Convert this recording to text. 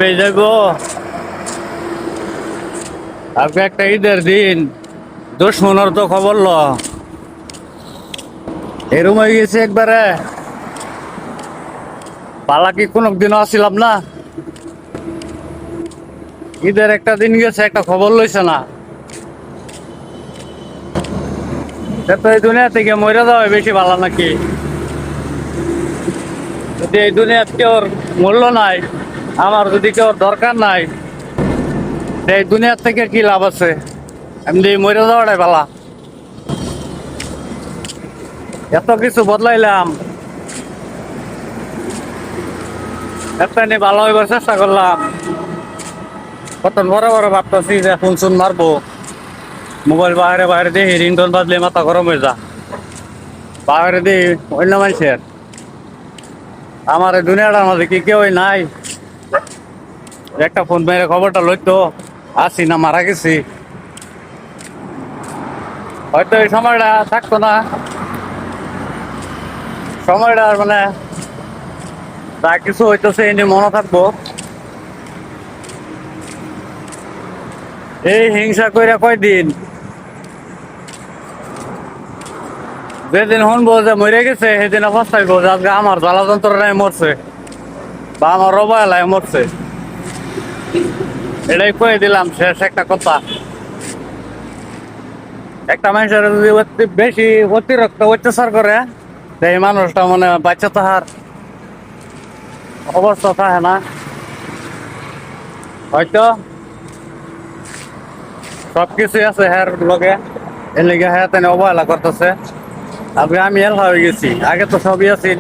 পেয়ে যাবো। আজকে একটা ঈদের দিন, দুশ্মনের তো খবর ল এরম হয়ে গেছে একবারে। পালা কি কোনো দিনও আসিলাম না, ঈদের একটা দিন গেছে একটা খবর লইছে না। তো এই দুনিয়া থেকে মরে যাওয়া বেশি ভালো নাকি? যদি এই দুনিয়াত কেউর মূল্য নাই, আমার যদি কেউর দরকার নাই, এই দুনিয়ার থেকে কি লাভ আছে? এমনি মরে যাওয়াটাই ভালো। এত কিছু বদলাইলাম, একটা নিয়ে ভালো হইবার চেষ্টা করলাম, কত বড় বড় ভাবতেছি যে ফোন শুন মারবো, মোবাইল বাইরে বাইরে দিয়ে রিংটোন বাজলে মাথা গরম হয়ে যা। বাইরে দিই অন্য মানুষের, আমার এই দুনিয়াটার মধ্যে কি কেউ নাই? একটা ফোন মেরে খবরটা লইতো আসি না মারা গেছি, হয়তো এই সময়টা থাকতো না। সময়টা মানে যা কিছু হইতেছে এনে মনে থাকবো। এই হিংসা কইরা কয়দিন, যেদিন শুনবো যে মরে গেছে সেদিন পস্তাইবো যে আজকে আমার জ্বালা যন্ত্রণায় মরছে বা আমার অবহেলায় মরছে। এটাই কয়ে দিলাম শেষ একটা কথা। একটা মানুষের যদি বেশি অতিরিক্ত অত্যাচার করে, এই মানুষটা মানে বাচ্চা তাহার অবস্থা থাকে না। হয়তো সবকিছুই আছে হ্যার লগে, এর লিগে হ্যাঁ তেনে অবহেলা করতেছে। আজকে আমি এলহা হয়ে গেছি, আগে তো সবই আছি।